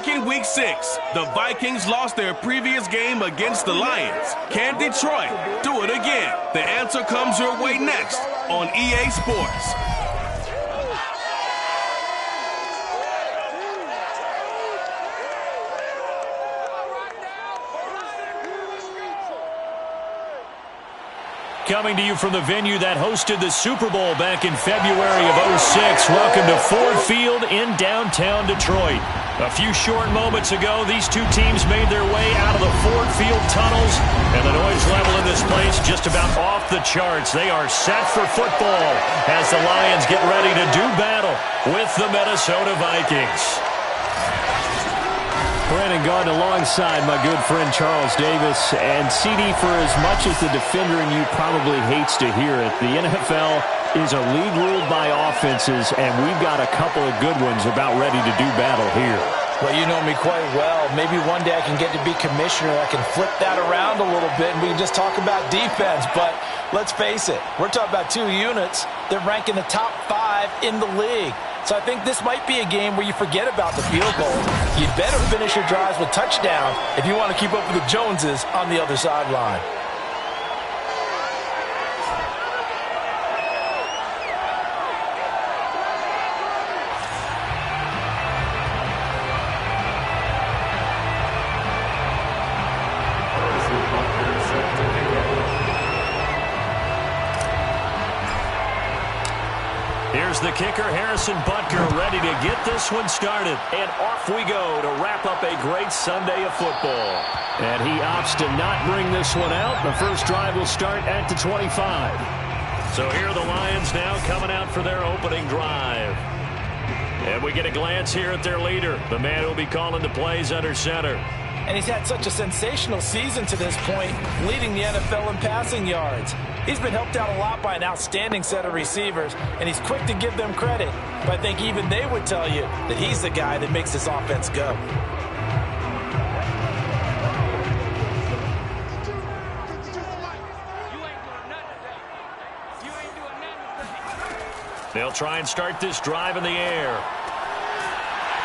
Back in Week 6, the Vikings lost their previous game against the Lions. Can Detroit do it again? The answer comes your way next on EA Sports. Coming to you from the venue that hosted the Super Bowl back in February of '06. Welcome to Ford Field in downtown Detroit. A few short moments ago, these two teams made their way out of the Ford Field tunnels, and the noise level in this place just about off the charts. They are set for football as the Lions get ready to do battle with the Minnesota Vikings. Brandon Garden alongside my good friend Charles Davis. And CD, for as much as the defender in you probably hates to hear it, the NFL is a league ruled by offenses, and we've got a couple of good ones about ready to do battle here. Well, you know me quite well. Maybe one day I can get to be commissioner. I can flip that around a little bit, and we can just talk about defense. But let's face it, we're talking about two units that rank in the top 5 in the league. So I think this might be a game where you forget about the field goal. You better finish your drives with touchdowns if you want to keep up with the Joneses on the other sideline. Here's the kicker, Harrison Butker, ready to get this one started. And off we go to wrap up a great Sunday of football. And he opts to not bring this one out. The first drive will start at the 25. So here are the Lions now coming out for their opening drive. And we get a glance here at their leader, the man who will be calling the plays under center. And he's had such a sensational season to this point, leading the NFL in passing yards. He's been helped out a lot by an outstanding set of receivers, and he's quick to give them credit. But I think even they would tell you that he's the guy that makes this offense go. They'll try and start this drive in the air.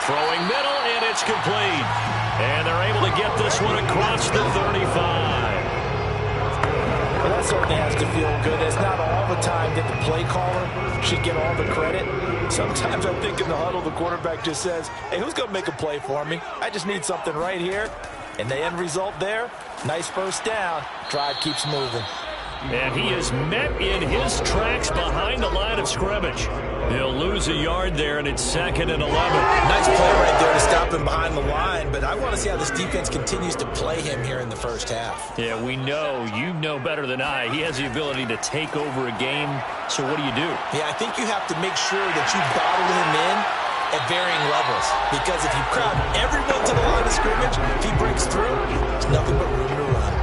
Throwing middle, and it's complete. And they're able to get this one across the 35. Well, that certainly has to feel good. It's not all the time that the play caller should get all the credit. Sometimes I think in the huddle, the quarterback just says, hey, who's going to make a play for me? I just need something right here. And the end result there, nice first down. Drive keeps moving. And he is met in his tracks behind the line of scrimmage. He'll lose a yard there, and it's 2nd and 11. Nice play right there to stop him behind the line, but I want to see how this defense continues to play him here in the first half. Yeah, we know. You know better than I. He has the ability to take over a game, so what do you do? Yeah, I think you have to make sure that you bottle him in at varying levels, because if you crowd everyone to the line of scrimmage, if he breaks through, there's nothing but room to run.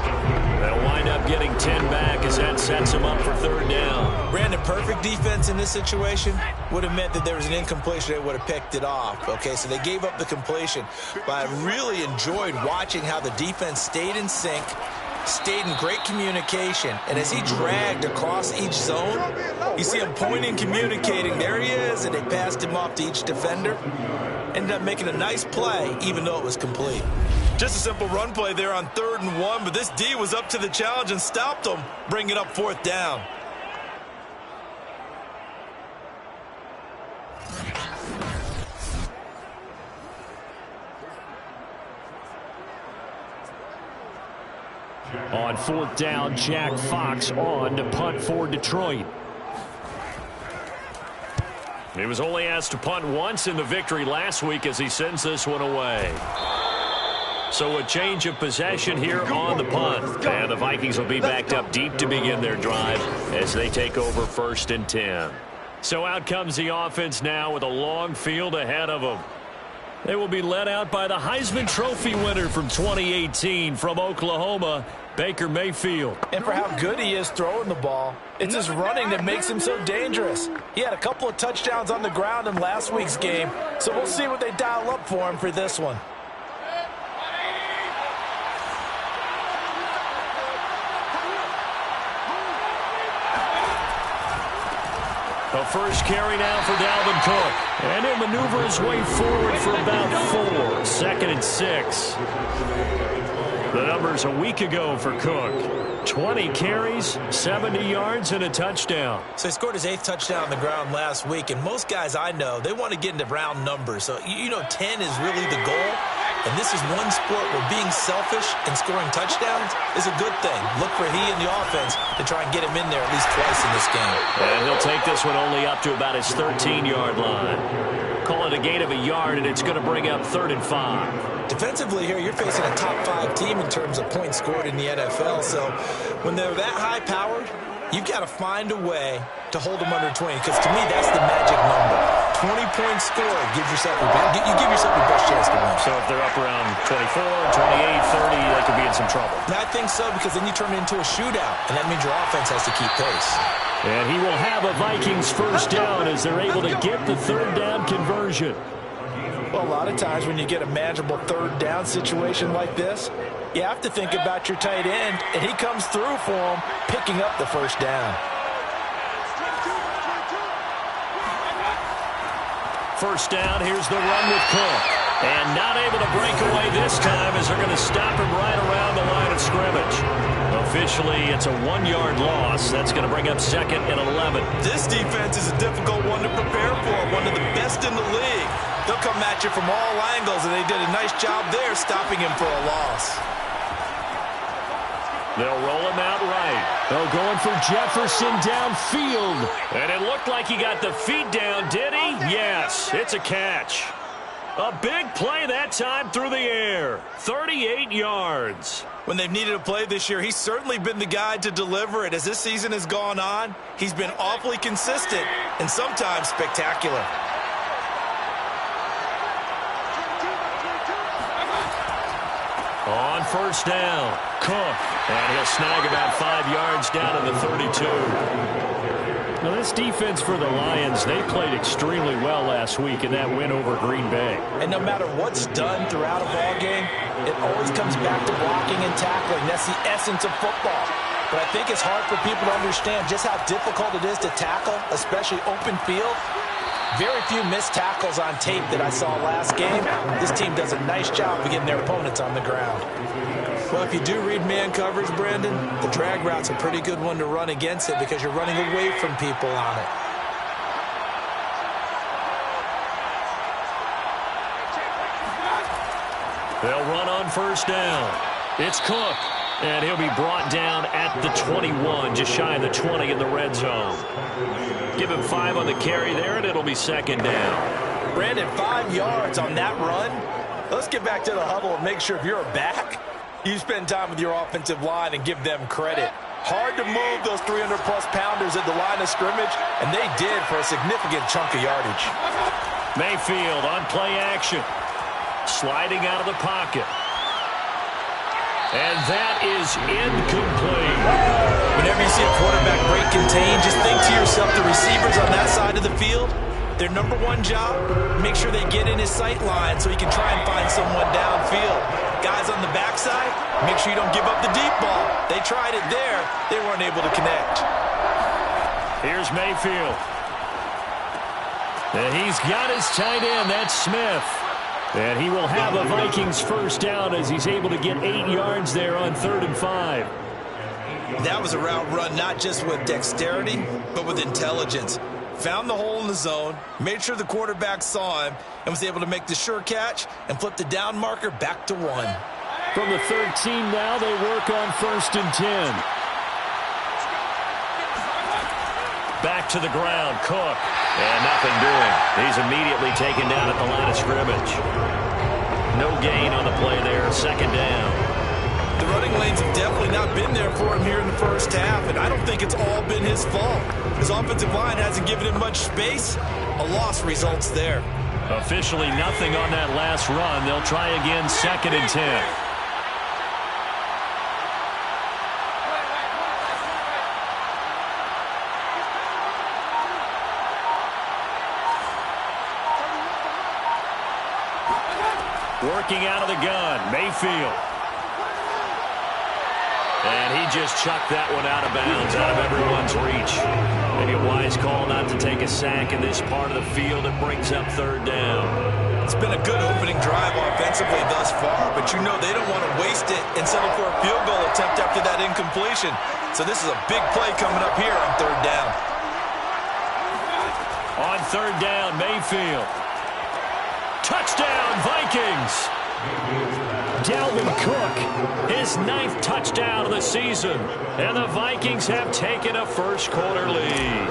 They'll wind up getting 10 back as that sets him up for 3rd down. Brandon, perfect defense in this situation would have meant that there was an incompletion. They would have picked it off. Okay, so they gave up the completion. But I really enjoyed watching how the defense stayed in sync, stayed in great communication. And as he dragged across each zone, you see him pointing, communicating. There he is, and they passed him off to each defender. Ended up making a nice play, even though it was complete. Just a simple run play there on 3rd and 1, but this D was up to the challenge and stopped him, bringing up 4th down. On 4th down, Jack Fox on to punt for Detroit. He was only asked to punt once in the victory last week as he sends this one away. So a change of possession here on the punt. And the Vikings will be backed up deep to begin their drive as they take over 1st and 10. So out comes the offense now with a long field ahead of them. They will be led out by the Heisman Trophy winner from 2018 from Oklahoma, Baker Mayfield. And for how good he is throwing the ball, it's his running that makes him so dangerous. He had a couple of touchdowns on the ground in last week's game, so we'll see what they dial up for him for this one. A first carry now for Dalvin Cook. And he'll maneuver his way forward for about 4. 2nd and 6. The numbers a week ago for Cook. 20 carries, 70 yards, and a touchdown. So he scored his 8th touchdown on the ground last week, and most guys I know, they want to get into round numbers. So, 10 is really the goal, and this is one sport where being selfish and scoring touchdowns is a good thing. Look for he and the offense to try and get him in there at least twice in this game. And he'll take this one only up to about his 13-yard line. Call it a gain of a yard, and it's going to bring up 3rd and 5. Defensively here, you're facing a top 5 team in terms of points scored in the NFL. So when they're that high-powered, you've got to find a way to hold them under 20. Because to me, that's the magic number. 20-point score gives yourself you give yourself your best chance to win. So if they're up around 24, 28, 30, they could be in some trouble. And I think so, because then you turn it into a shootout, and that means your offense has to keep pace. And he will have a Vikings first down as they're able to get the 3rd down conversion. Well, a lot of times when you get a manageable 3rd down situation like this, you have to think about your tight end, and he comes through for him, picking up the first down. First down, here's the run with Cook. And not able to break away this time as they're going to stop him right around the line of scrimmage. Officially, it's a 1-yard loss. That's going to bring up 2nd and 11. This defense is a difficult one to prepare for, one of the best in the league. They'll come at you from all angles, and they did a nice job there stopping him for a loss. They'll roll him out right. They're going for Jefferson downfield. And it looked like he got the feet down, did he? Yes, it's a catch. A big play that time through the air. 38 yards. When they've needed a play this year, he's certainly been the guy to deliver it. As this season has gone on, he's been awfully consistent and sometimes spectacular. On first down, Cook. And he'll snag about 5 yards down to the 32. Now, this defense for the Lions, they played extremely well last week in that win over Green Bay. And no matter what's done throughout a ball game, it always comes back to blocking and tackling. That's the essence of football. But I think it's hard for people to understand just how difficult it is to tackle, especially open field. Very few missed tackles on tape that I saw last game. This team does a nice job of getting their opponents on the ground. Well, if you do read man coverage, Brandon, the drag route's a pretty good one to run against it because you're running away from people on it. They'll run on first down. It's Cook. And he'll be brought down at the 21, just shy of the 20 in the red zone. Give him 5 on the carry there, and it'll be 2nd down. Brandon, 5 yards on that run. Let's get back to the huddle and make sure if you're a back, you spend time with your offensive line and give them credit. Hard to move those 300-plus pounders at the line of scrimmage, and they did for a significant chunk of yardage. Mayfield on play action. Sliding out of the pocket. And that is incomplete. Whenever you see a quarterback break contain, just think to yourself, the receivers on that side of the field, their number one job, make sure they get in his sight line so he can try and find someone downfield. Guys on the backside, make sure you don't give up the deep ball. They tried it there. They weren't able to connect. Here's Mayfield. And he's got his tight end. That's Smith. And he will have a Vikings first down as he's able to get 8 yards there on 3rd and 5. That was a route run not just with dexterity, but with intelligence. Found the hole in the zone, made sure the quarterback saw him, and was able to make the sure catch and flip the down marker back to 1. From the 13 now, they work on 1st and 10. Back to the ground, Cook. And nothing doing. He's immediately taken down at the line of scrimmage. No gain on the play there. 2nd down. The running lanes have definitely not been there for him here in the first half, and I don't think it's all been his fault. His offensive line hasn't given him much space. A loss results there. Officially nothing on that last run. They'll try again, 2nd and 10. Working out of the gun, Mayfield. And he just chucked that one out of bounds, out of everyone's reach. Maybe a wise call not to take a sack in this part of the field. It brings up third down. It's been a good opening drive offensively thus far, but you know they don't want to waste it and settle for a field goal attempt after that incompletion. So this is a big play coming up here on third down. On third down, Mayfield. Touchdown, Vikings! Dalvin Cook, his 9th touchdown of the season. And the Vikings have taken a first-quarter lead.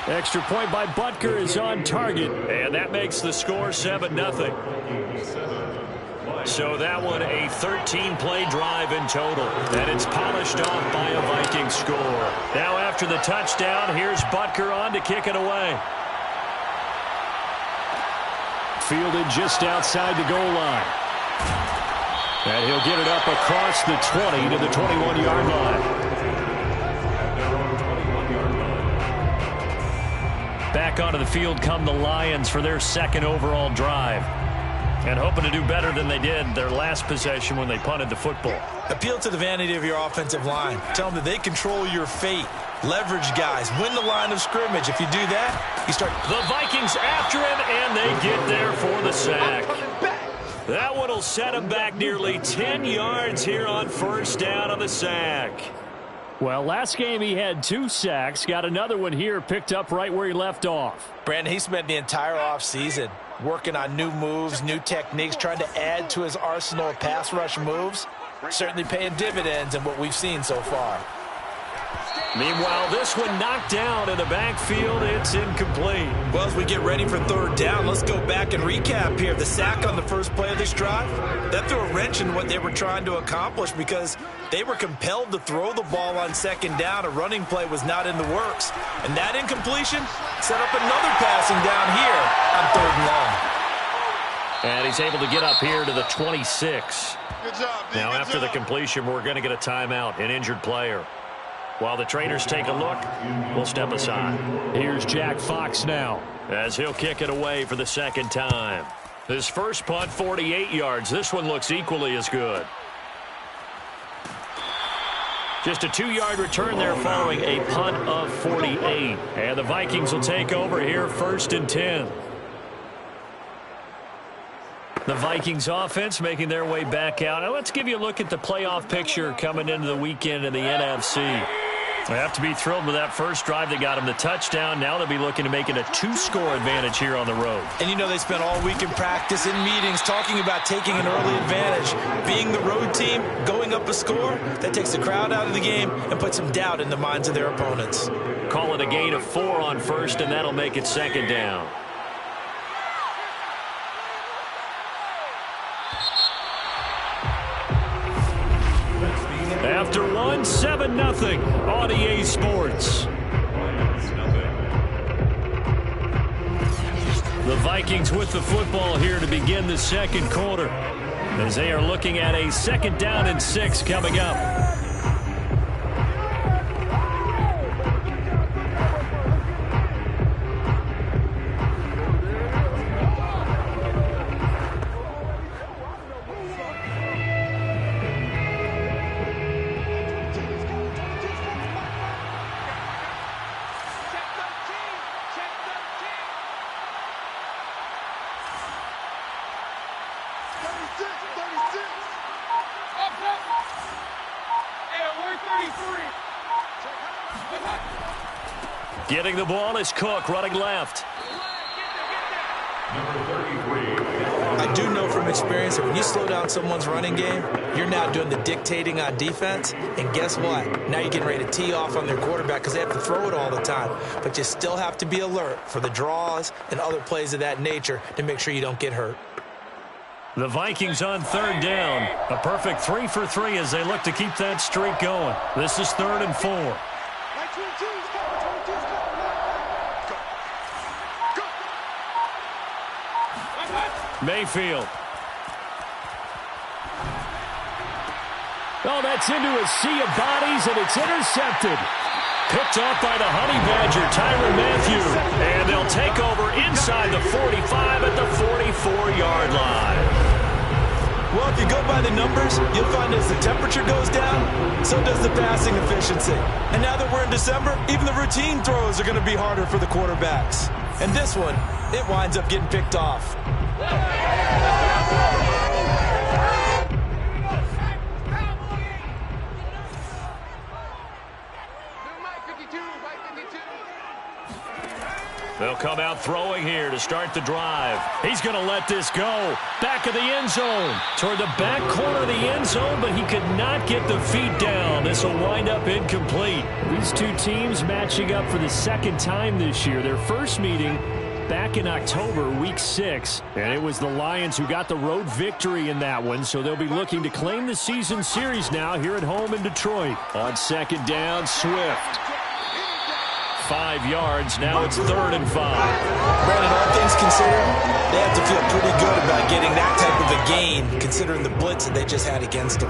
Extra point by Butker is on target. And that makes the score 7-0. So that one a 13-play drive in total. And it's polished off by a Viking score. Now after the touchdown, here's Butker on to kick it away. Fielded just outside the goal line. And he'll get it up across the 20 to the 21-yard line. Back onto the field come the Lions for their 2nd overall drive. And hoping to do better than they did their last possession when they punted the football. Appeal to the vanity of your offensive line. Tell them that they control your fate. Leverage guys. Win the line of scrimmage. If you do that, you start. The Vikings after him, and they get there for the sack. That one will set him back nearly 10 yards here on first down on the sack. Well, last game he had 2 sacks. Got another one here picked up right where he left off. Brandon, he spent the entire offseason working on new moves, new techniques, trying to add to his arsenal of pass rush moves. Certainly paying dividends in what we've seen so far. Meanwhile, this one knocked down in the backfield. It's incomplete. Well, as we get ready for third down, let's go back and recap here. The sack on the first play of this drive, that threw a wrench in what they were trying to accomplish because they were compelled to throw the ball on second down. A running play was not in the works. And that incompletion set up another passing down here on third and long. And he's able to get up here to the 26. Good job, D. Now, after the completion, we're going to get a timeout, an injured player. While the trainers take a look, we'll step aside. Here's Jack Fox now as he'll kick it away for the 2nd time. His first punt, 48 yards. This one looks equally as good. Just a 2-yard return there following a punt of 48. And the Vikings will take over here 1st and 10. The Vikings offense making their way back out. Now let's give you a look at the playoff picture coming into the weekend in the NFC. They have to be thrilled with that first drive that got them the touchdown. Now they'll be looking to make it a 2-score advantage here on the road. And you know they spent all week in practice, in meetings, talking about taking an early advantage. Being the road team, going up a score, that takes the crowd out of the game and puts some doubt in the minds of their opponents. Call it a gain of 4 on first, and that'll make it 2nd down. After one, 7-0 on EA Sports. The Vikings with the football here to begin the 2nd quarter as they are looking at a 2nd down and 6 coming up. Getting the ball is Cook, running left. I do know from experience that when you slow down someone's running game, you're now doing the dictating on defense. And guess what? Now you're getting ready to tee off on their quarterback because they have to throw it all the time. But you still have to be alert for the draws and other plays of that nature to make sure you don't get hurt. The Vikings on 3rd down. A perfect 3 for 3 as they look to keep that streak going. This is 3rd and 4. Mayfield. Oh, that's into a sea of bodies, and it's intercepted. Picked off by the Honey Badger, Tyrann Mathieu. And they'll take over inside the 45 at the 44-yard line. Well, if you go by the numbers, you'll find as the temperature goes down, so does the passing efficiency. And now that we're in December, even the routine throws are going to be harder for the quarterbacks. And this one, it winds up getting picked off. They'll come out throwing here to start the drive. He's going to let this go. Back of the end zone. Toward the back corner of the end zone, but he could not get the feet down. This will wind up incomplete. These two teams matching up for the second time this year. Their first meeting back in October, week 6. And it was the Lions who got the road victory in that one, so they'll be looking to claim the season series now here at home in Detroit. On second down, Swift. 5 yards. Now it's 3rd and 5. Brandon, all things considered, they have to feel pretty good about getting that type of a gain, considering the blitz that they just had against them.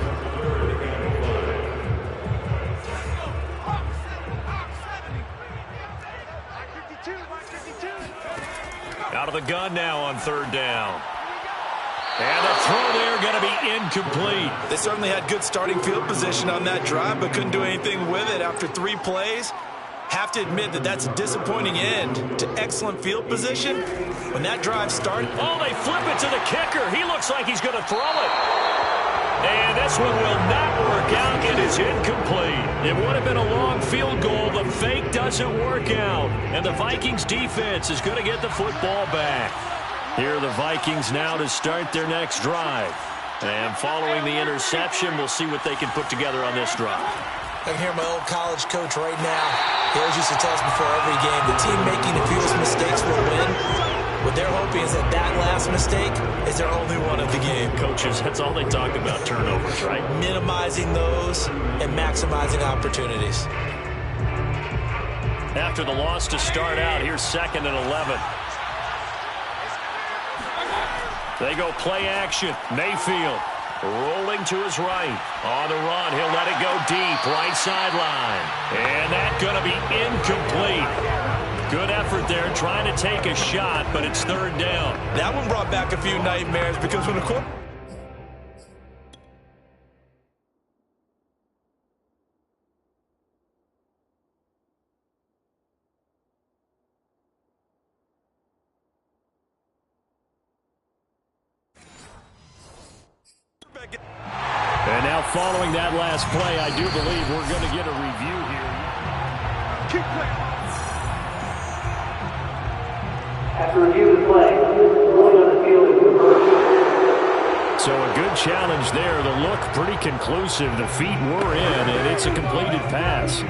Out of the gun now on 3rd down. And the throw there going to be incomplete. They certainly had good starting field position on that drive, but couldn't do anything with it after 3 plays. Have to admit that that's a disappointing end to excellent field position. When that drive started... Oh, they flip it to the kicker. He looks like he's going to throw it. And this one will not work out. It is incomplete. It would have been a long field goal. The fake doesn't work out. And the Vikings defense is going to get the football back. Here are the Vikings now to start their next drive. And following the interception, we'll see what they can put together on this drive. I can hear my old college coach right now. He always used to tell us before every game, the team making the fewest mistakes will win. What they're hoping is that that last mistake is their only one of the game. Coaches, that's all they talk about, turnovers, right? Minimizing those and maximizing opportunities. After the loss to start out, here's 2nd and 11. They go play action. Mayfield. Rolling to his right. On the run, he'll let it go deep. Right sideline. And that's going to be incomplete. Good effort there trying to take a shot, but it's 3rd down. That one brought back a few nightmares because when the quarterback... And now following that last play, I do believe we're going to get a review here. After review of the play, going on the field is reversed. So a good challenge there. The look pretty conclusive. The feet were in, and it's a completed pass.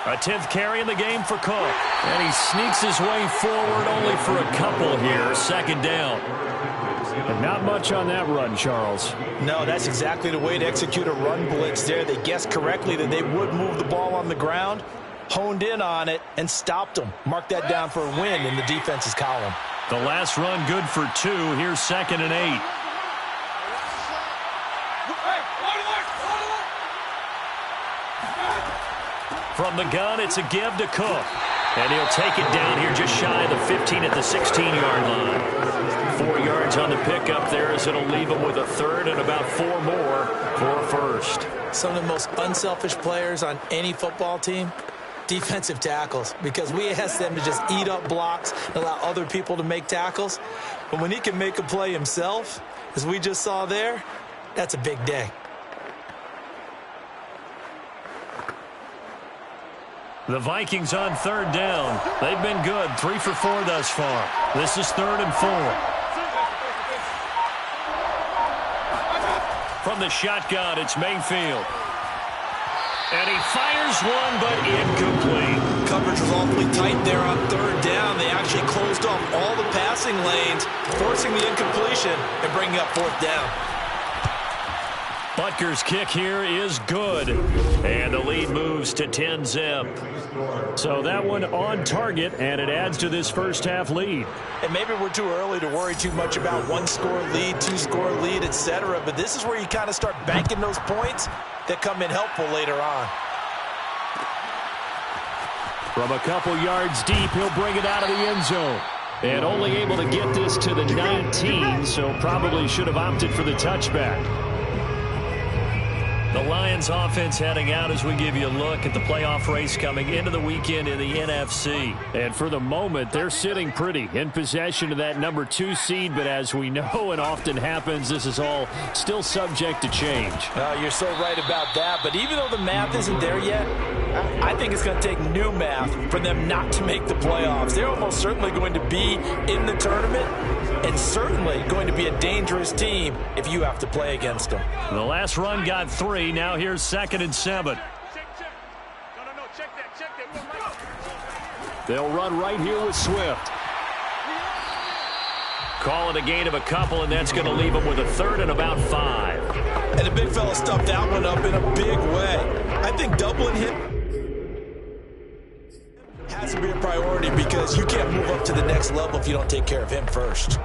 A 10th carry in the game for Cook. And he sneaks his way forward only for a couple here. 2nd down. And not much on that run, Charles. No, that's exactly the way to execute a run blitz there. They guessed correctly that they would move the ball on the ground, honed in on it, and stopped them. Mark that down for a win in the defense's column. The last run good for 2. Here's 2nd and 8. From the gun, it's a give to Cook. And he'll take it down here just shy of the 15 at the 16-yard line. 4 yards on the pickup there as it'll leave him with a 3rd and about 4 more for a 1st. Some of the most unselfish players on any football team, defensive tackles, because we ask them to just eat up blocks and allow other people to make tackles. But when he can make a play himself, as we just saw there, that's a big day. The Vikings on 3rd down. They've been good. 3 for 4 thus far. This is 3rd and 4. From the shotgun, it's Mayfield. And he fires one, but incomplete. Coverage was awfully tight there on 3rd down. They actually closed off all the passing lanes, forcing the incompletion and bringing up 4th down. Butker's kick here is good. And the lead moves to 10-zip. So that one on target, and it adds to this first half lead. And maybe we're too early to worry too much about 1-score lead, 2-score lead, etc. But this is where you kind of start banking those points that come in helpful later on. From a couple yards deep, he'll bring it out of the end zone. And only able to get this to the 19, so probably should have opted for the touchback. The Lions offense heading out as we give you a look at the playoff race coming into the weekend in the NFC. And for the moment, they're sitting pretty in possession of that number 2 seed. But as we know and often happens, this is all still subject to change. You're so right about that. But even though the math isn't there yet, I think it's going to take new math for them not to make the playoffs. They're almost certainly going to be in the tournament and certainly going to be a dangerous team if you have to play against them. The last run got 3. Now here's 2nd and 7. They'll run right here with Swift. Call it a gain of a couple, and that's going to leave them with a 3rd and about 5. And the big fella stuffed that one up in a big way. I think doubling him has to be a priority because you can't move up to the next level if you don't take care of him first.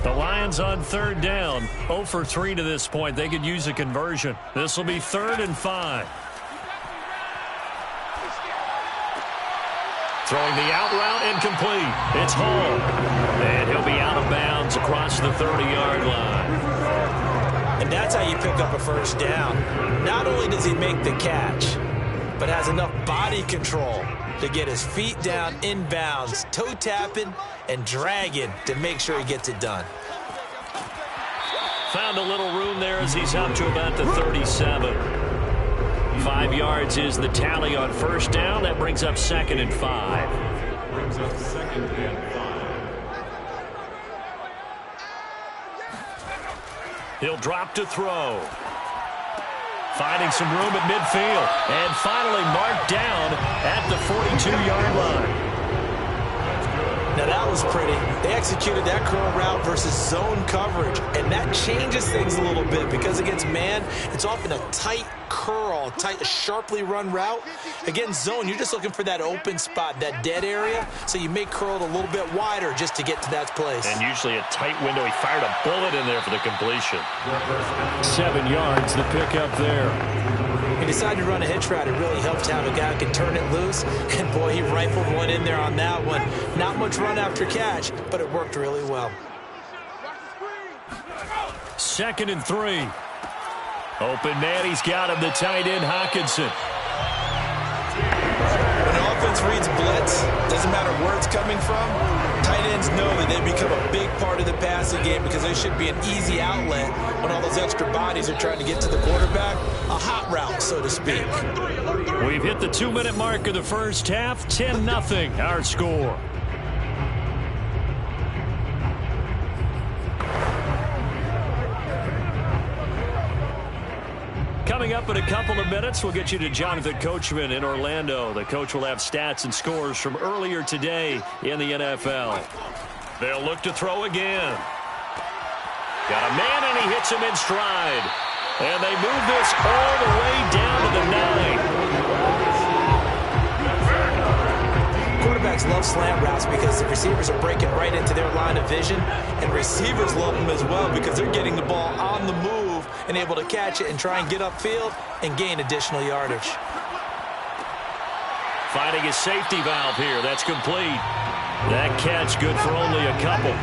The Lions on 3rd down, 0 for 3 to this point. They could use a conversion. This will be 3rd and 5. Throwing the out route incomplete. It's Hall. And he'll be out of bounds across the 30-yard line. And that's how you pick up a first down. Not only does he make the catch, but has enough body control to get his feet down inbounds, toe tapping and dragging to make sure he gets it done. Found a little room there as he's up to about the 37. 5 yards is the tally on first down. That brings up 2nd and 5. He'll drop to throw. Finding some room at midfield. And finally marked down at the 42-yard line. Now that was pretty. They executed that curl route versus zone coverage, and that changes things a little bit because against man, it's often a tight curl, tight, sharply run route. Against zone, you're just looking for that open spot, that dead area, so you may curl it a little bit wider just to get to that place. And usually a tight window. He fired a bullet in there for the completion. 7 yards, the pickup there. He decided to run a hitch route. It really helped to have a guy who can turn it loose. And, boy, he rifled one in there on that one. Not much run after catch, but it worked really well. 2nd and 3. Open man, he's got him, the tight end, Hockenson. When an offense reads blitz, doesn't matter where it's coming from, tight ends know that they become a big part of the passing game because they should be an easy outlet when all those extra bodies are trying to get to the quarterback. A hot route, so to speak. We've hit the 2-minute mark of the first half. 10-0, our score. Coming up in a couple of minutes, we'll get you to Jonathan Coachman in Orlando. The coach will have stats and scores from earlier today in the NFL. They'll look to throw again. Got a man, and he hits him in stride. And they move this all the way down to the 9. Quarterbacks love slant routes because the receivers are breaking right into their line of vision, and receivers love them as well because they're getting the ball on the move and able to catch it and try and get upfield and gain additional yardage. Finding a safety valve here. That's complete. That catch good for only a couple.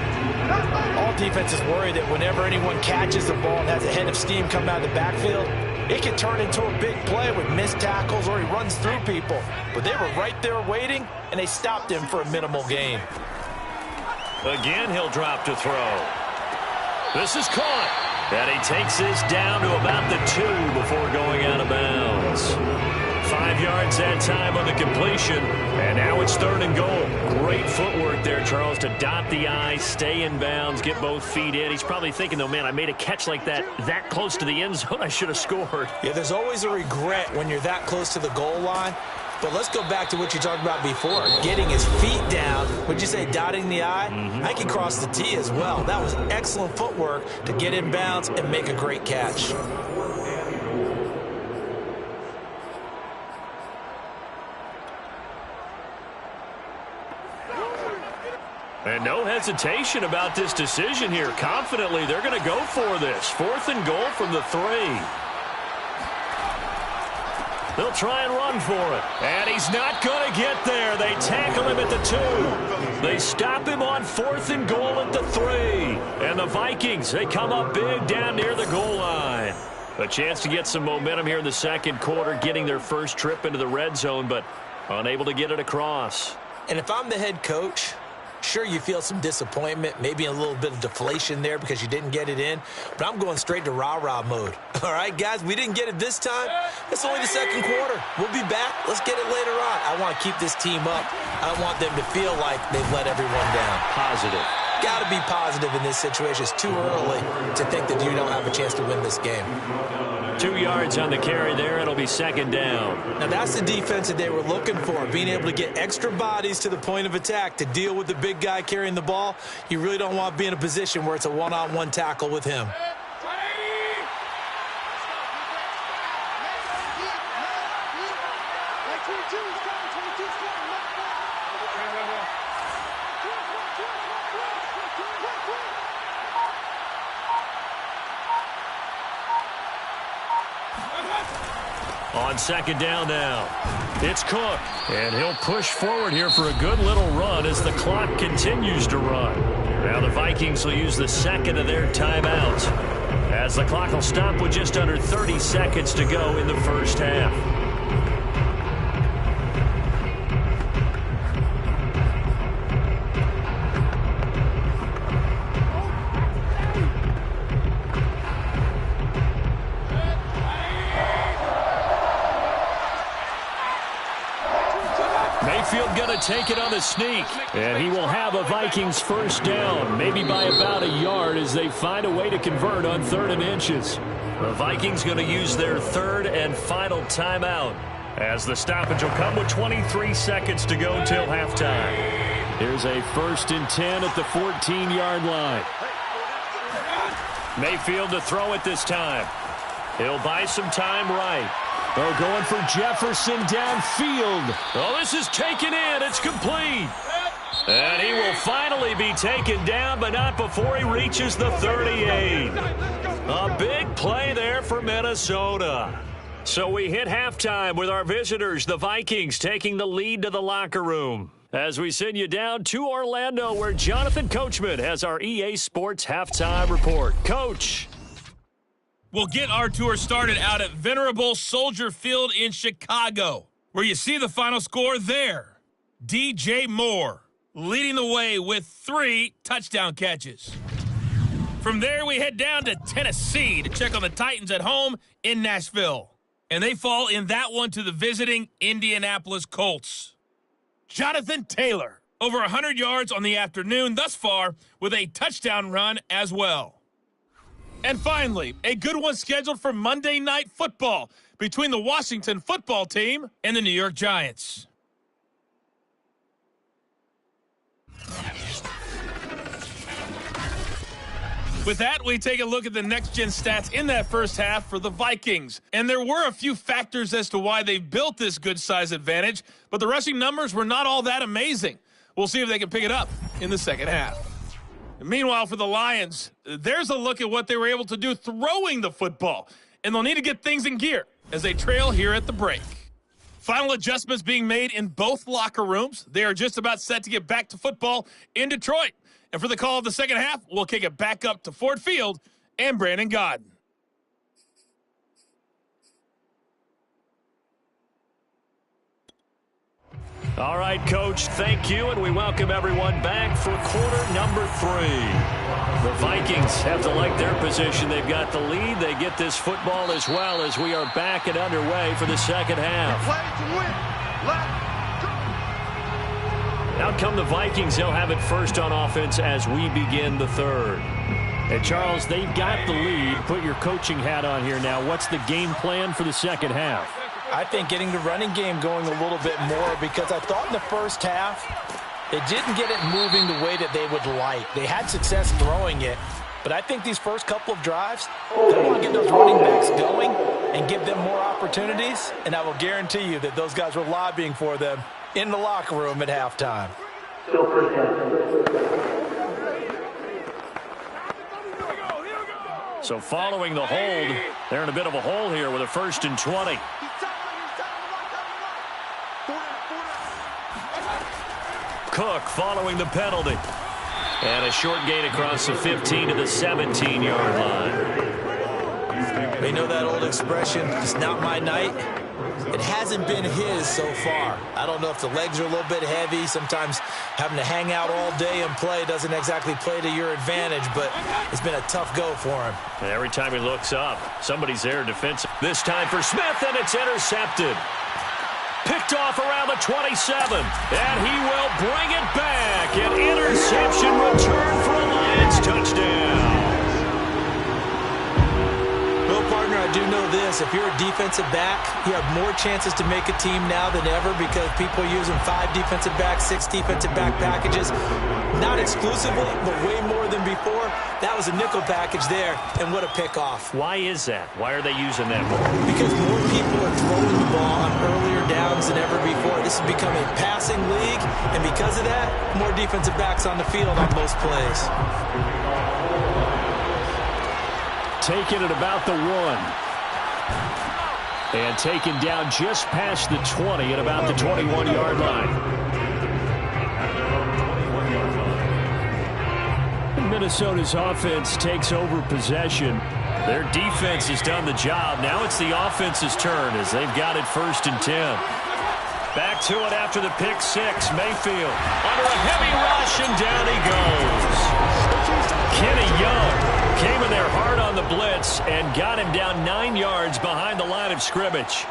All defenses worry that whenever anyone catches the ball and has a head of steam come out of the backfield, it can turn into a big play with missed tackles or he runs through people. But they were right there waiting, and they stopped him for a minimal gain. Again, he'll drop to throw. This is caught. And he takes this down to about the 2 before going out of bounds. 5 yards that time on the completion. And now it's 3rd and goal. Great footwork there, Charles, to dot the I, stay in bounds, get both feet in. He's probably thinking, though, man, I made a catch like that close to the end zone. I should have scored. Yeah, there's always a regret when you're that close to the goal line. But let's go back to what you talked about before, getting his feet down. Would you say dotting the I? I can cross the T as well. That was excellent footwork to get in bounds and make a great catch. And no hesitation about this decision here. Confidently, they're going to go for this. 4th and goal from the 3. They'll try and run for it. And he's not going to get there. They tackle him at the 2. They stop him on 4th and goal at the 3. And the Vikings, they come up big down near the goal line. A chance to get some momentum here in the second quarter, getting their first trip into the red zone, but unable to get it across. And if I'm the head coach, sure, you feel some disappointment, maybe a little bit of deflation there because you didn't get it in, but I'm going straight to rah-rah mode. All right, guys, we didn't get it this time. It's only the second quarter. We'll be back. Let's get it later on. I want to keep this team up. I don't want them to feel like they've let everyone down. Positive. Got to be positive in this situation. It's too early to think that you don't have a chance to win this game. 2 yards on the carry there. It'll be second down. Now, that's the defense that they were looking for, being able to get extra bodies to the point of attack to deal with the big guy carrying the ball. You really don't want to be in a position where it's a one-on-one tackle with him. On second down now, it's Cook, and he'll push forward here for a good little run as the clock continues to run. Now the Vikings will use the second of their timeouts as the clock will stop with just under 30 seconds to go in the first half. Mayfield going to take it on the sneak, and he will have a Vikings first down, maybe by about a yard as they find a way to convert on 3rd and inches. The Vikings going to use their 3rd and final timeout as the stoppage will come with 23 seconds to go till halftime. Here's a 1st and 10 at the 14-yard line. Mayfield to throw it this time. He'll buy some time right. Oh, going for Jefferson downfield. Oh, this is taken in. It's complete. And he will finally be taken down, but not before he reaches the 38. A big play there for Minnesota. So we hit halftime with our visitors, the Vikings, taking the lead to the locker room. As we send you down to Orlando, where Jonathan Coachman has our EA Sports halftime report. Coach. We'll get our tour started out at Venerable Soldier Field in Chicago, where you see the final score there. DJ Moore leading the way with 3 touchdown catches. From there, we head down to Tennessee to check on the Titans at home in Nashville. And they fall in that one to the visiting Indianapolis Colts. Jonathan Taylor, over 100 yards on the afternoon thus far with a touchdown run as well. And finally, a good one scheduled for Monday Night Football between the Washington football team and the New York Giants. With that, we take a look at the next-gen stats in that first half for the Vikings. And there were a few factors as to why they built this good-size advantage, but the rushing numbers were not all that amazing. We'll see if they can pick it up in the second half. Meanwhile, for the Lions, there's a look at what they were able to do throwing the football. And they'll need to get things in gear as they trail here at the break. Final adjustments being made in both locker rooms. They are just about set to get back to football in Detroit. And for the call of the second half, we'll kick it back up to Ford Field and Brandon Godden. All right, Coach, thank you, and we welcome everyone back for quarter number 3. The Vikings have to like their position. They've got the lead. They get this football as well as we are back and underway for the second half. Out come the Vikings. They'll have it first on offense as we begin the third. And, Charles, they've got the lead. Put your coaching hat on here now. What's the game plan for the second half? I think getting the running game going a little bit more, because I thought in the first half they didn't get it moving the way that they would like. They had success throwing it, but I think these first couple of drives, they want to get those running backs going and give them more opportunities, and I will guarantee you that those guys were lobbying for them in the locker room at halftime. Still first down. So following the hold, they're in a bit of a hole here with a 1st and 20. Cook following the penalty. And a short gain across the 15 to the 17-yard line. You know that old expression, it's not my night? It hasn't been his so far. I don't know if the legs are a little bit heavy. Sometimes having to hang out all day and play doesn't exactly play to your advantage, but it's been a tough go for him. And every time he looks up, somebody's there defensive. This time for Smith, and it's intercepted. Picked off around the 27, and he will bring it back. An interception return for a Lions touchdown. Well, partner, I do know this. If you're a defensive back, you have more chances to make a team now than ever because people are using 5 defensive backs, 6 defensive back packages. Not exclusively, but way more than before. That was a nickel package there, and what a pickoff. Why is that? Why are they using that more? Because more people are throwing the ball on earlier downs than ever before. This has become a passing league, and because of that, more defensive backs on the field on most plays. Taken at about the 1. And taken down just past the 20 at about the 21-yard line. Minnesota's offense takes over possession. Their defense has done the job. Now it's the offense's turn as they've got it 1st and 10. Back to it after the pick 6. Mayfield under a heavy rush, and down he goes. Kenny Young came in there hard on the blitz and got him down 9 yards behind the line of scrimmage.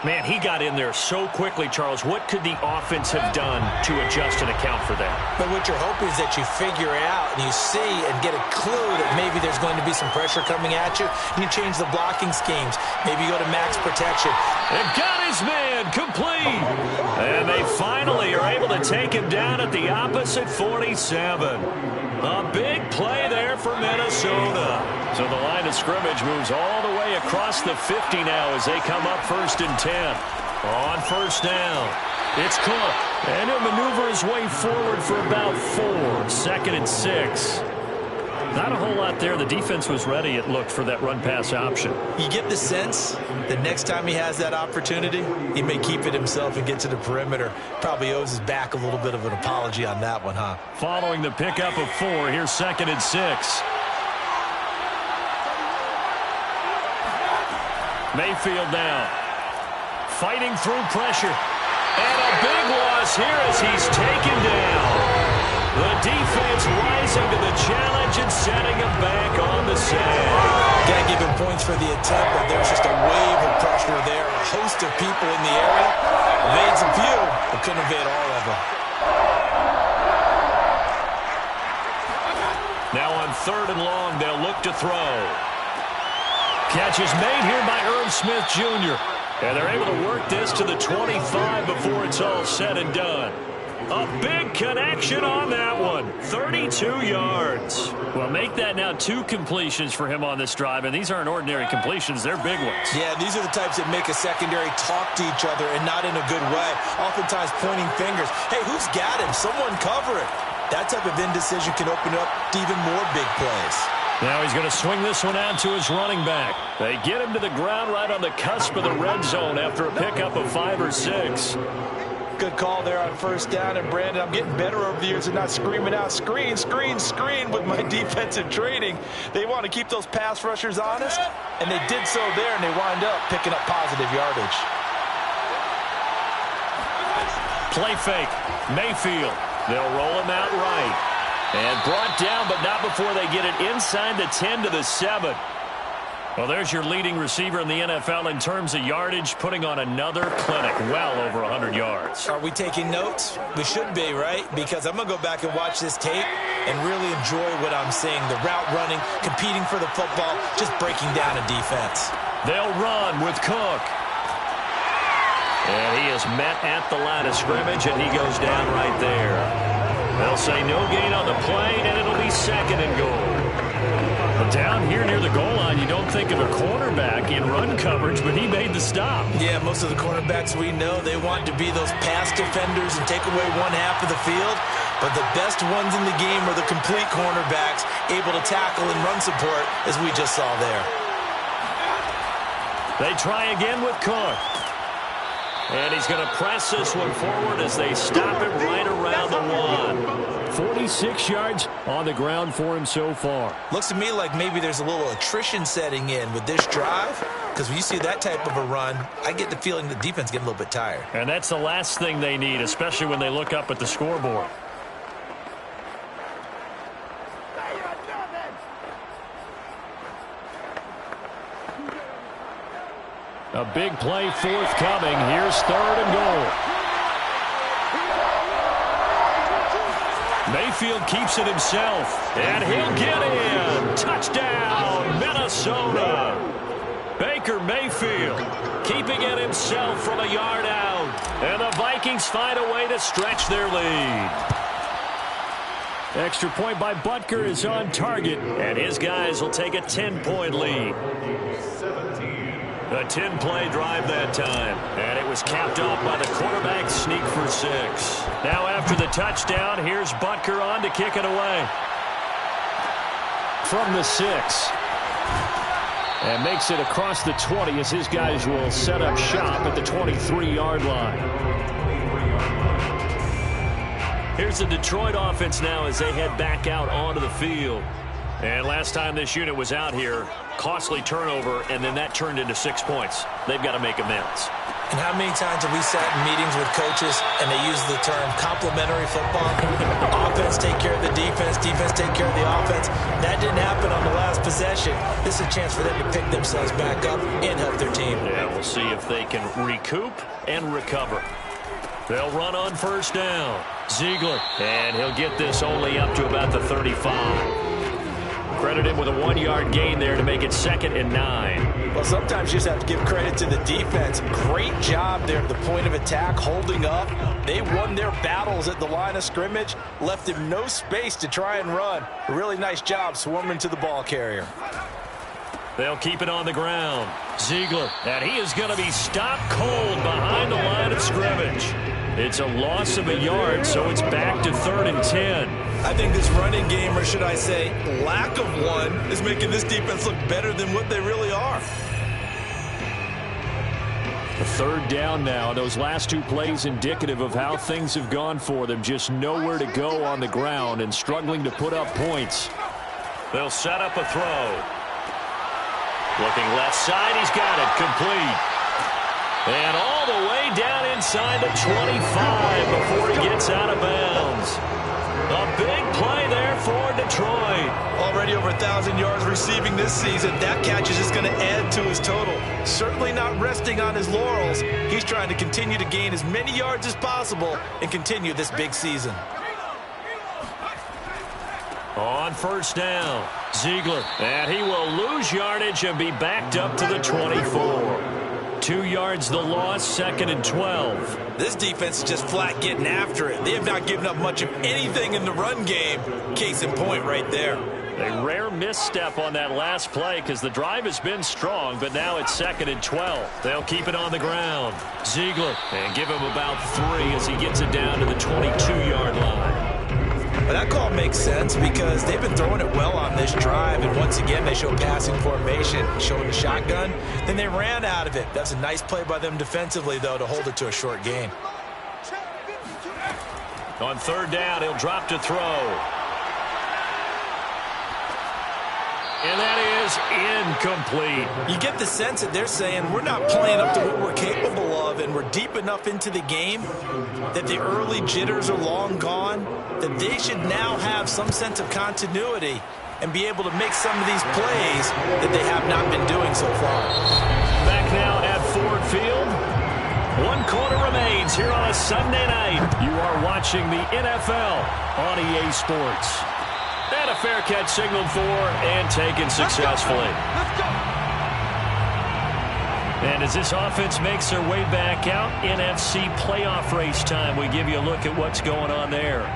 Man, he got in there so quickly, Charles. What could the offense have done to adjust and account for that? But what you're hoping is that you figure out and you see and get a clue that maybe there's going to be some pressure coming at you. You change the blocking schemes. Maybe you go to max protection. And got his man complete. And they finally are able to take him down at the opposite 47. A big play there for Minnesota. So the line of scrimmage moves all the way across the 50 now as they come up 1st and 10. On 1st down, it's Cook. And he'll maneuver his way forward for about 4. 2nd and 6. Not a whole lot there. The defense was ready, it looked, for that run-pass option. You get the sense that next time he has that opportunity, he may keep it himself and get to the perimeter. Probably owes his back a little bit of an apology on that one, huh? Following the pickup of 4, here's 2nd and 6. Mayfield now. Fighting through pressure. And a big loss here as he's taken down. The defense rising to the challenge and setting him back on the sand. Got to give him points for the attempt, but there's just a wave of pressure there. A host of people in the area. Evades a few, but couldn't evade all of them. Now on 3rd and long, they'll look to throw. Catch is made here by Irv Smith Jr. And they're able to work this to the 25 before it's all said and done. A big connection on that one. 32 yards. Well, make that now 2 completions for him on this drive, and these aren't ordinary completions. They're big ones. Yeah, these are the types that make a secondary talk to each other and not in a good way. Oftentimes pointing fingers. Hey, who's got him? Someone cover it. That type of indecision can open up to even more big plays. Now he's going to swing this one out to his running back. They get him to the ground right on the cusp of the red zone after a pickup of 5 or 6. Good call there on 1st down. And, Brandon, I'm getting better over the years and not screaming out, screen, screen, screen with my defensive training. They want to keep those pass rushers honest, and they did so there, and they wind up picking up positive yardage. Play fake. Mayfield. They'll roll him out right. And brought down, but not before they get it inside the 10 to the 7. Well, there's your leading receiver in the NFL in terms of yardage, putting on another clinic, well over 100 yards. Are we taking notes? We should be, right? Because I'm going to go back and watch this tape and really enjoy what I'm seeing. The route running, competing for the football, just breaking down a defense. They'll run with Cook. And he is met at the line of scrimmage, and he goes down right there. They'll say no gain on the play, and it'll be 2nd and goal. But down here near the goal line, you don't think of a cornerback in run coverage, but he made the stop. Yeah, most of the cornerbacks we know, they want to be those pass defenders and take away one half of the field. But the best ones in the game are the complete cornerbacks, able to tackle and run support, as we just saw there. They try again with Cook. And he's going to press this one forward as they stop it right around the 1. 46 yards on the ground for him so far. Looks to me like maybe there's a little attrition setting in with this drive, because when you see that type of a run, I get the feeling the defense getting a little bit tired. And that's the last thing they need, especially when they look up at the scoreboard. A big play forthcoming. Here's 3rd and goal. Mayfield keeps it himself, and he'll get in. Touchdown, Minnesota. Baker Mayfield keeping it himself from a yard out. And the Vikings find a way to stretch their lead. Extra point by Butker is on target. And his guys will take a 10-point lead. A 10-play drive that time. And it was capped off by the quarterback sneak for 6. Now after the touchdown, here's Butker on to kick it away. From the 6. And makes it across the 20 as his guys will set up shop at the 23-yard line. Here's the Detroit offense now as they head back out onto the field. And last time this unit was out here, costly turnover, and then that turned into 6 points. They've got to make amends. And how many times have we sat in meetings with coaches and they use the term complementary football? Offense take care of the defense, defense take care of the offense. That didn't happen on the last possession. This is a chance for them to pick themselves back up and help their team. Yeah, we'll see if they can recoup and recover. They'll run on 1st down. Ziegler, and he'll get this only up to about the 35. Credit him with a 1-yard gain there to make it 2nd and 9. Well, sometimes you just have to give credit to the defense. Great job there at the point of attack, holding up. They won their battles at the line of scrimmage, left him no space to try and run. A really nice job swarming to the ball carrier. They'll keep it on the ground. Ziegler, and he is going to be stopped cold behind the line of scrimmage. It's a loss of a yard, so it's back to 3rd and 10. I think this running game, or should I say lack of one, is making this defense look better than what they really are. The 3rd down now. Those last 2 plays indicative of how things have gone for them. Just nowhere to go on the ground and struggling to put up points. They'll set up a throw. Looking left side, he's got it, complete. And all the way down inside the 25 before he gets out of bounds. A big play there for Detroit. Already over 1,000 yards receiving this season. That catch is just going to add to his total. Certainly not resting on his laurels. He's trying to continue to gain as many yards as possible and continue this big season. On 1st down, Ziegler, and he will lose yardage and be backed up to the 24. 2 yards the loss, 2nd and 12. This defense is just flat getting after it. They have not given up much of anything in the run game. Case in point right there. A rare misstep on that last play because the drive has been strong, but now it's 2nd and 12. They'll keep it on the ground. Ziegler, and give him about 3 as he gets it down to the 22-yard line. But that call makes sense because they've been throwing it well on this drive, and once again they show passing formation, showing the shotgun. Then they ran out of it. That's a nice play by them defensively, though, to hold it to a short gain. On 3rd down, he'll drop to throw. And that is incomplete. You get the sense that they're saying we're not playing up to what we're capable of, and we're deep enough into the game that the early jitters are long gone, that they should now have some sense of continuity and be able to make some of these plays that they have not been doing so far. Back now at Ford Field. 1 quarter remains here on a Sunday night. You are watching the NFL on EA Sports. And a fair catch signaled for and taken successfully. And as this offense makes their way back out, NFC playoff race time, we give you a look at what's going on there.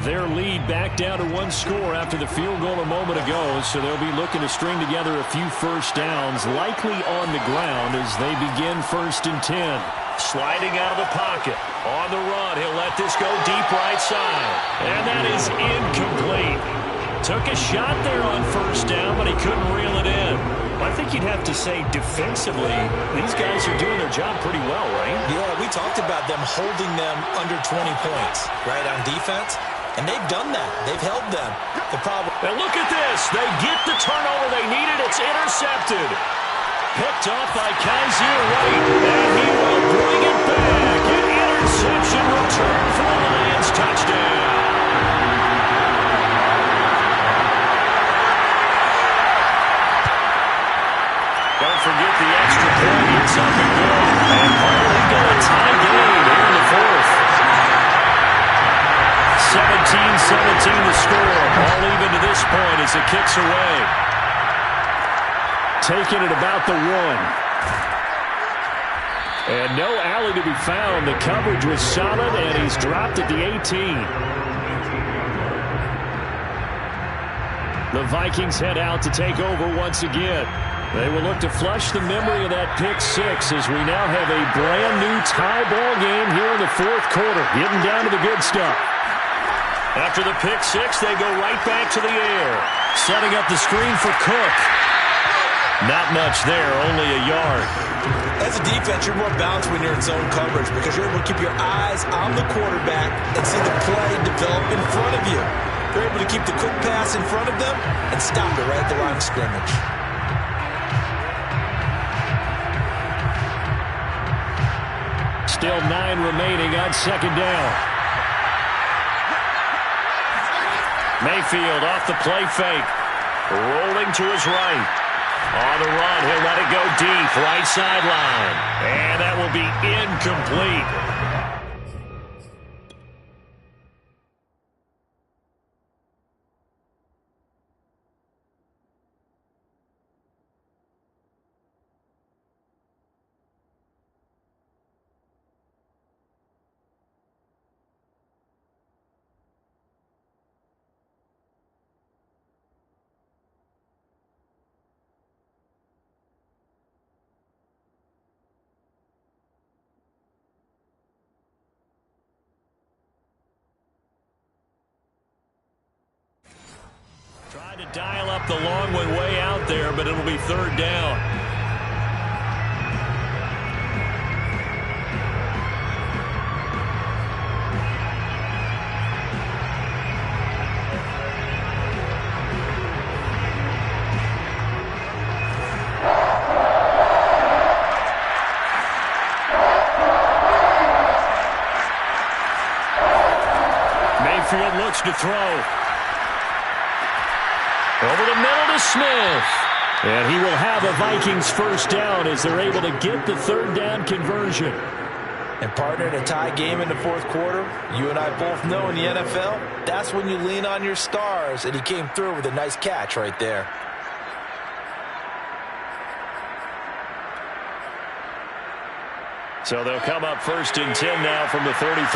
Their lead back down to 1 score after the field goal a moment ago, so they'll be looking to string together a few 1st downs, likely on the ground as they begin 1st and 10. Sliding out of the pocket. On the run, he'll let this go deep right side. And that is incomplete. Took a shot there on 1st down, but he couldn't reel it in. I think you'd have to say defensively, these guys are doing their their job pretty well, right? Yeah, we talked about them holding them under 20 points, right, on defense. And they've done that. They've held them. The problem... And look at this. They get the turnover they needed. It's intercepted. Picked off by Kaiser White. And he will bring it back. An interception return for the Lions. Touchdown. Don't forget the extra point. It's up and good. And finally got a tie game here in the fourth. 17-17 the score. All even to this point as it kicks away. Taking it about the 1. And no alley to be found. The coverage was solid, and he's dropped at the 18. The Vikings head out to take over once again. They will look to flush the memory of that pick 6 as we now have a brand new tie ball game here in the fourth quarter. Getting down to the good stuff. After the pick 6, they go right back to the air. Setting up the screen for Cook. Not much there, only a yard. As a defense, you're more balanced when you're in zone coverage because you're able to keep your eyes on the quarterback and see the play develop in front of you. You're able to keep the quick pass in front of them and stop it right at the line of scrimmage. Still 9 remaining on second down. Mayfield off the play fake. Rolling to his right. On the run, he'll let it go deep. Right sideline. And that will be incomplete. Tried to dial up the long one way out there, but it'll be third down. Mayfield looks to throw. Over the middle to Smith. And he will have a Vikings first down as they're able to get the third down conversion. And partner, in a tie game in the fourth quarter, you and I both know in the NFL, that's when you lean on your stars. And he came through with a nice catch right there. So they'll come up first and 10 now from the 33.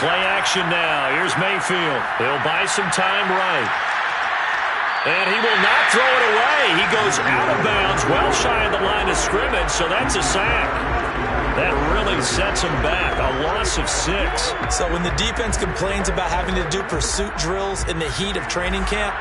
Play action now. Here's Mayfield. He'll buy some time right. And he will not throw it away. He goes out of bounds, well shy of the line of scrimmage, so that's a sack. That really sets him back. A loss of 6. So when the defense complains about having to do pursuit drills in the heat of training camp,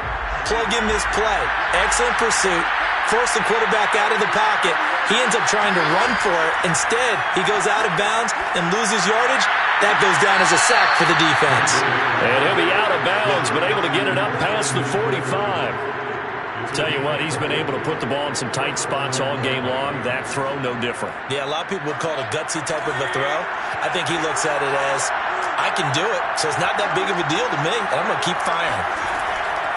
plug in this play. Excellent pursuit. Force the quarterback out of the pocket. He ends up trying to run for it. Instead, he goes out of bounds and loses yardage. That goes down as a sack for the defense. And he'll be out of bounds, but able to get it up past the 45. Tell you what, he's been able to put the ball in some tight spots all game long. That throw, no different. Yeah, a lot of people would call it a gutsy type of a throw. I think he looks at it as, I can do it, so it's not that big of a deal to me, and I'm going to keep firing.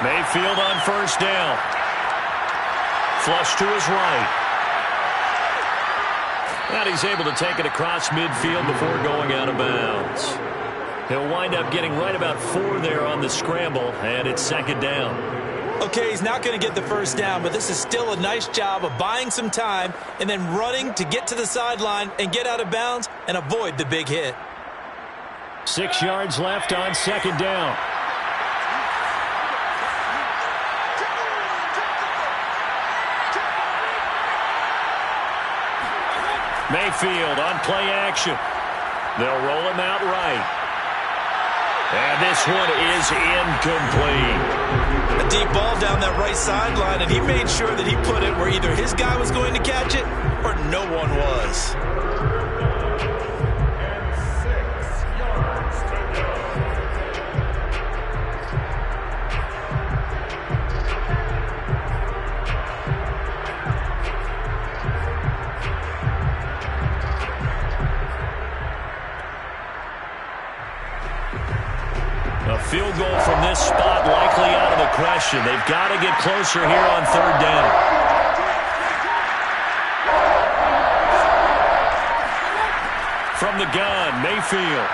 Mayfield on first down. Flush to his right. And he's able to take it across midfield before going out of bounds. He'll wind up getting right about 4 there on the scramble, and it's second down. Okay, he's not going to get the first down, but this is still a nice job of buying some time and then running to get to the sideline and get out of bounds and avoid the big hit. 6 yards left on second down. Mayfield on play action. They'll roll him out right. And this one is incomplete. A deep ball down that right sideline, and he made sure that he put it where either his guy was going to catch it or no one was. A field goal from this spot likely out of the question. They've got to get closer here on third down. From the gun, Mayfield.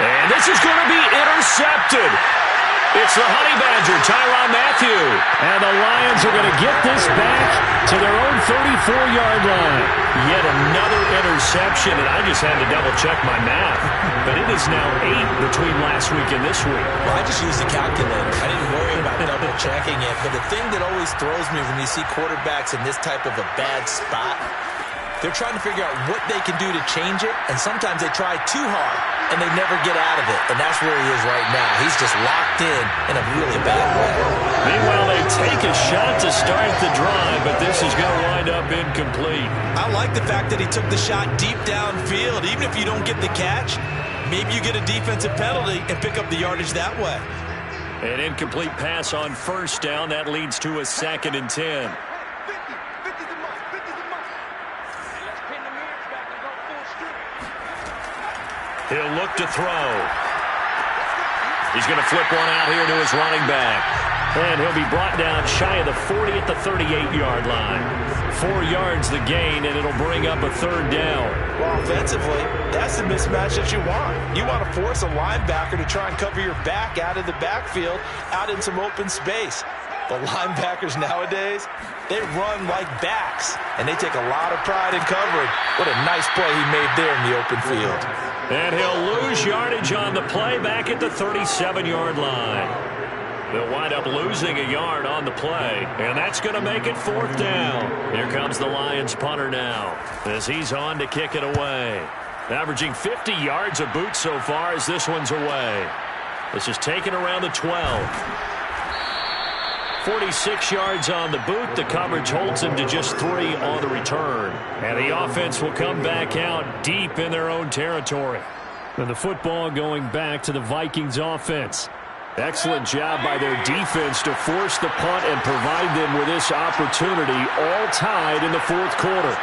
And this is going to be intercepted. It's the Honey Badger, Tyrann Mathieu. And the Lions are going to get this back to their own 34-yard line. Yet another interception, and I just had to double-check my math. But it is now 8 between last week and this week. Well, I just used the calculator. I didn't worry about double-checking it. But the thing that always throws me when you see quarterbacks in this type of a bad spot, they're trying to figure out what they can do to change it, and sometimes they try too hard, and they never get out of it. And that's where he is right now. He's just locked in a really bad way. Meanwhile, they take a shot to start the drive, but this is going to wind up incomplete. I like the fact that he took the shot deep downfield. Even if you don't get the catch, maybe you get a defensive penalty and pick up the yardage that way. An incomplete pass on first down. That leads to a 2nd and 10. He'll look to throw. He's going to flip one out here to his running back. And he'll be brought down shy of the 40 at the 38-yard line. 4 yards the gain, and it'll bring up a third down. Well, offensively, that's the mismatch that you want. You want to force a linebacker to try and cover your back out of the backfield, out in some open space. The linebackers nowadays, they run like backs, and they take a lot of pride in covering. What a nice play he made there in the open field. And he'll lose yardage on the play back at the 37-yard line. They'll wind up losing a yard on the play, and that's going to make it 4th down. Here comes the Lions punter now as he's on to kick it away. Averaging 50 yards a boot so far as this one's away. This is taken around the 12. 46 yards on the boot. The coverage holds him to just 3 on the return. And the offense will come back out deep in their own territory. And the football going back to the Vikings offense. Excellent job by their defense to force the punt and provide them with this opportunity, all tied in the 4th quarter.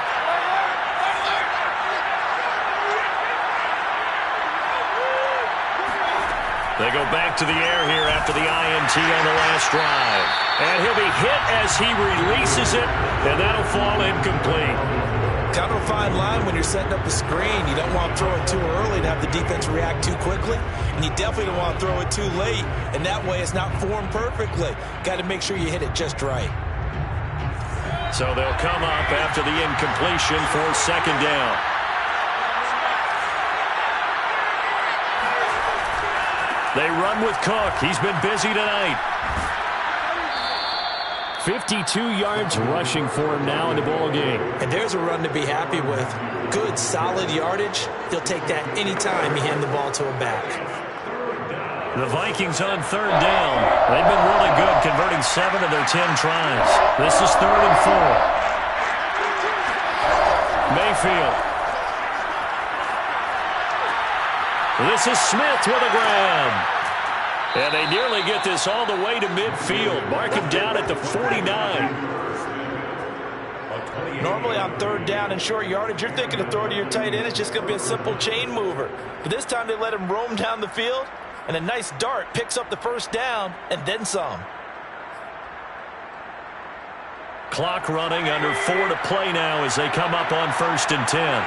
They go back to the air here after the INT on the last drive. And he'll be hit as he releases it, and that'll fall incomplete. Kind of a fine line when you're setting up a screen. You don't want to throw it too early and have the defense react too quickly. And you definitely don't want to throw it too late. And that way it's not formed perfectly. Got to make sure you hit it just right. So they'll come up after the incompletion for 2nd down. They run with Cook. He's been busy tonight. 52 yards rushing for him now in the ball game. And there's a run to be happy with. Good, solid yardage. He'll take that anytime you hand the ball to a back. The Vikings on 3rd down. They've been really good, converting 7 of their 10 tries. This is 3rd and 4. Mayfield. This is Smith with a grab. And they nearly get this all the way to midfield. Mark him down at the 49. Normally on 3rd down and short yardage, you're thinking of throwing to your tight end. It's just going to be a simple chain mover. But this time they let him roam down the field, and a nice dart picks up the 1st down and then some. Clock running, under 4 to play now as they come up on 1st and 10.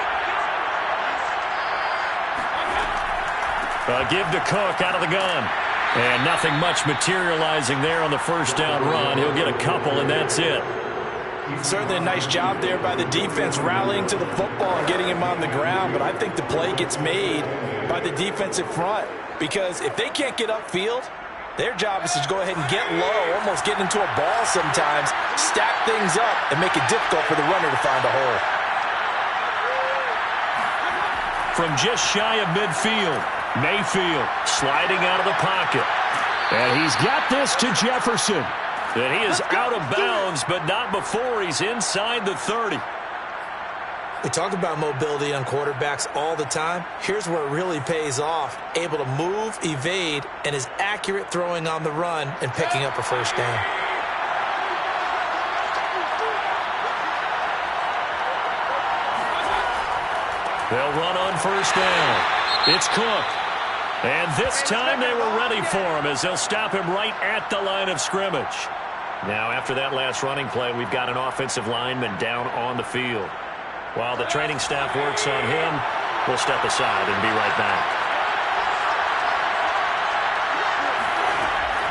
A give to Cook out of the gun. And nothing much materializing there on the 1st down run. He'll get a couple, and that's it. Certainly a nice job there by the defense rallying to the football and getting him on the ground. But I think the play gets made by the defensive front. Because if they can't get upfield, their job is to go ahead and get low, almost get into a ball sometimes, stack things up, and make it difficult for the runner to find a hole. From just shy of midfield, Mayfield sliding out of the pocket. And he's got this to Jefferson. And he is out of bounds, but not before he's inside the 30. We talk about mobility on quarterbacks all the time. Here's where it really pays off. Able to move, evade, and is accurate throwing on the run and picking up a first down. They'll run on first down. It's Cook. And this time they were ready for him as they'll stop him right at the line of scrimmage. Now, after that last running play, we've got an offensive lineman down on the field. While the training staff works on him, we'll step aside and be right back.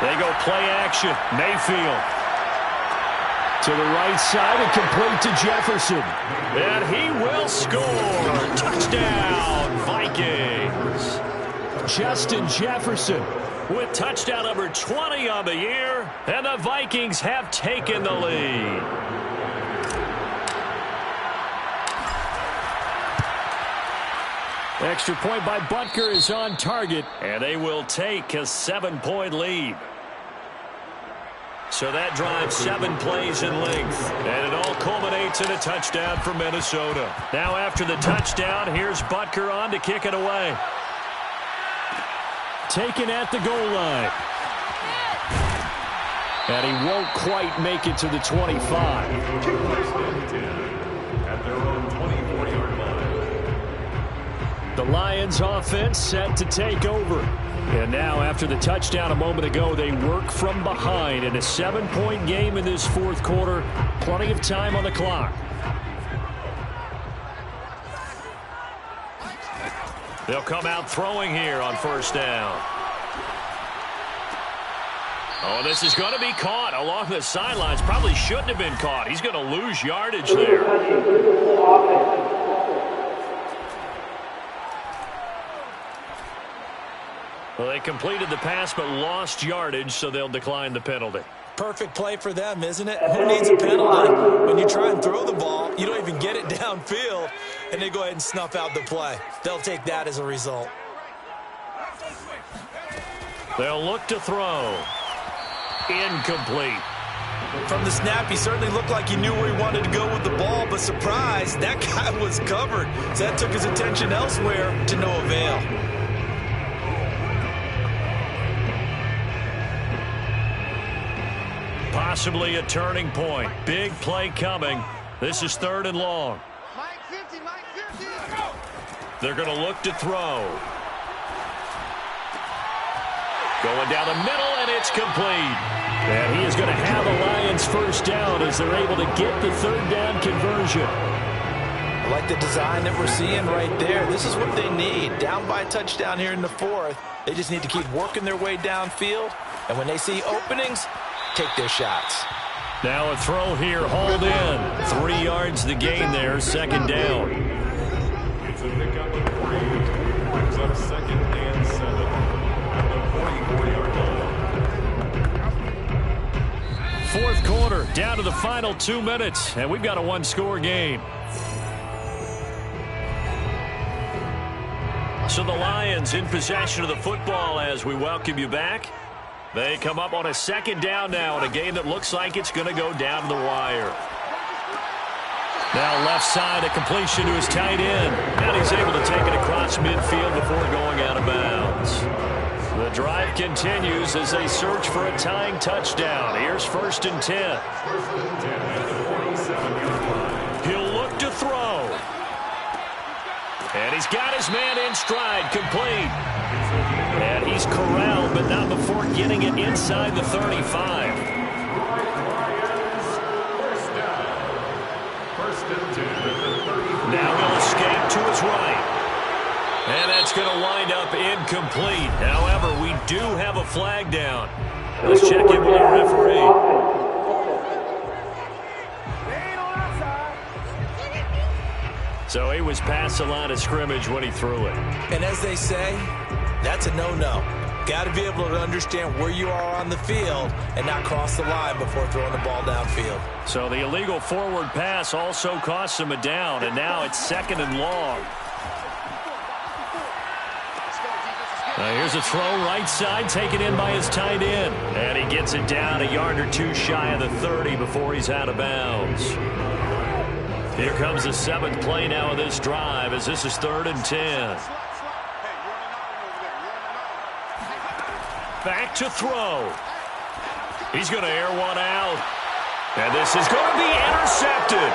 They go play action. Mayfield. To the right side and complete to Jefferson. And he will score. Touchdown, Vikings. Justin Jefferson with touchdown number 20 on the year, and the Vikings have taken the lead. Extra point by Butker is on target. And they will take a 7-point lead. So that drives 7 plays in length. And it all culminates in a touchdown for Minnesota. Now after the touchdown, here's Butker on to kick it away. Taken at the goal line. And he won't quite make it to the 25. At their own 24-yard line. The Lions offense set to take over. And now after the touchdown a moment ago, they work from behind in a 7-point game in this fourth quarter. Plenty of time on the clock. They'll come out throwing here on first down. Oh, this is going to be caught along the sidelines. Probably shouldn't have been caught. He's going to lose yardage there. Well, they completed the pass but lost yardage, so they'll decline the penalty. Perfect play for them, isn't it? Who needs a penalty? When you try and throw the ball, you don't even get it downfield, and they go ahead and snuff out the play. They'll take that as a result. They'll look to throw. Incomplete. From the snap, he certainly looked like he knew where he wanted to go with the ball, but surprise, that guy was covered. So that took his attention elsewhere to no avail. Possibly a turning point. Big play coming. This is 3rd and long. They're going to look to throw. Going down the middle, and it's complete. And he is going to have the Lions first down as they're able to get the 3rd down conversion. I like the design that we're seeing right there. This is what they need. Down by a touchdown here in the 4th. They just need to keep working their way downfield. And when they see openings, take their shots. Now a throw here, hauled in. 3 yards the gain there, 2nd down. It's a pickup of 3. Brings up 2nd and 7 at the 44-yard line. 4th quarter, down to the final 2 minutes, and we've got a 1-score game. So the Lions in possession of the football as we welcome you back. They come up on a 2nd down now in a game that looks like it's going to go down to the wire. Now left side, a completion to his tight end. And he's able to take it across midfield before going out of bounds. The drive continues as they search for a tying touchdown. Here's 1st and 10. He'll look to throw. And he's got his man in stride, complete. And he's corralled, but not before getting it inside the 35. Now he'll escape to his right. And that's going to wind up incomplete. However, we do have a flag down. Let's check in with the referee. So he was past the line of scrimmage when he threw it. And as they say, that's a no-no. Got to be able to understand where you are on the field and not cross the line before throwing the ball downfield. So the illegal forward pass also cost him a down, and now it's 2nd and long. Here's a throw right side, taken in by his tight end. And he gets it down a yard or two shy of the 30 before he's out of bounds. Here comes the 7th play now of this drive as this is 3rd and 10. Back to throw. He's going to air one out. And this is going to be intercepted.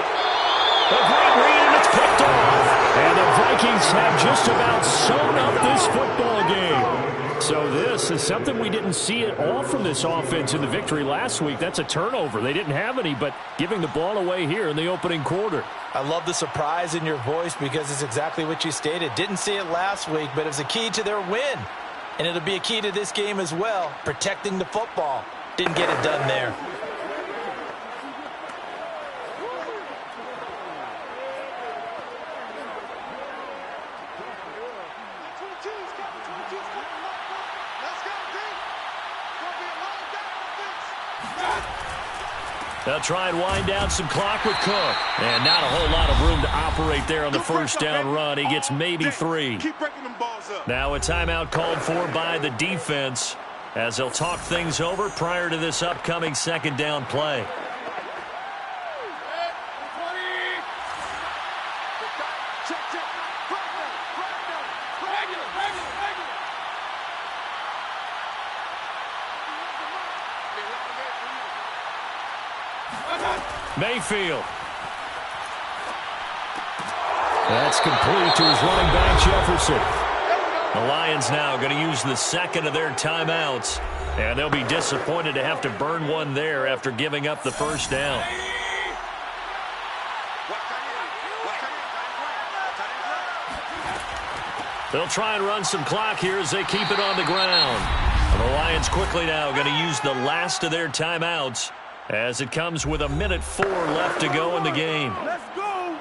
A great read, and it's picked off. And the Vikings have just about sewn up this football game. So this is something we didn't see at all from this offense in the victory last week. That's a turnover. They didn't have any, but giving the ball away here in the opening quarter. I love the surprise in your voice because it's exactly what you stated. Didn't see it last week, but it was a key to their win. And it'll be a key to this game as well, protecting the football. Didn't get it done there. They'll try and wind down some clock with Cook. And not a whole lot of room to operate there on the first down run. He gets maybe 3. Keep breaking them balls up. Now a timeout called for by the defense as they'll talk things over prior to this upcoming 2nd down play. Mayfield. That's complete to his running back, Jefferson. The Lions now going to use the 2nd of their timeouts, and they'll be disappointed to have to burn one there after giving up the first down. They'll try and run some clock here as they keep it on the ground. And the Lions quickly now going to use the last of their timeouts as it comes with 1:04 left to go in the game. Let's go.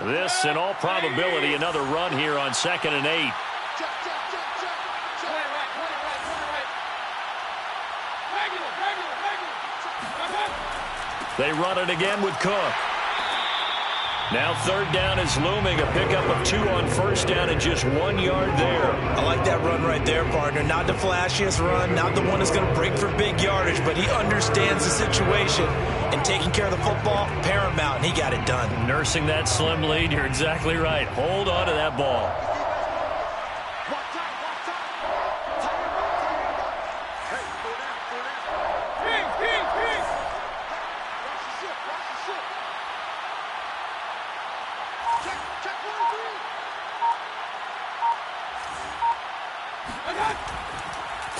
This, in all probability, another run here on 2nd and 8. They run it again with Cook. Now 3rd down is looming. A pickup of 2 on 1st down and just 1 yard there. I like that run right there, partner. Not the flashiest run, not the one that's going to break for big yardage, but he understands the situation, and taking care of the football, paramount, and he got it done. Nursing that slim lead, you're exactly right. Hold on to that ball.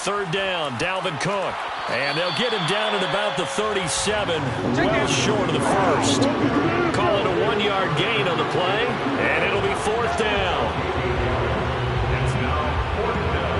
Third down, Dalvin Cook. And they'll get him down at about the 37, well short of the first. Call it a 1-yard gain on the play, and it'll be 4th down. It's now 4th down.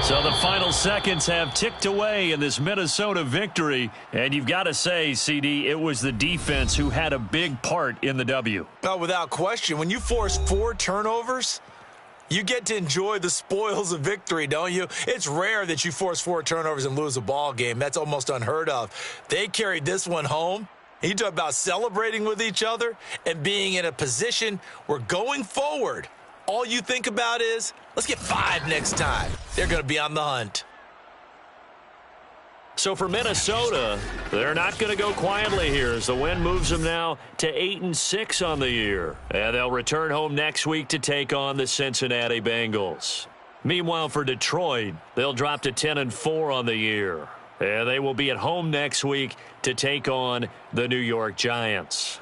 So the final seconds have ticked away in this Minnesota victory. And you've got to say, CD, it was the defense who had a big part in the W. Oh, without question. When you force 4 turnovers, you get to enjoy the spoils of victory, don't you? It's rare that you force 4 turnovers and lose a ball game. That's almost unheard of. They carried this one home. You talk about celebrating with each other and being in a position where going forward, all you think about is, let's get 5 next time. They're going to be on the hunt. So for Minnesota, they're not going to go quietly here as the win moves them now to 8-6 on the year. And they'll return home next week to take on the Cincinnati Bengals. Meanwhile, for Detroit, they'll drop to 10-4 on the year. And they will be at home next week to take on the New York Giants.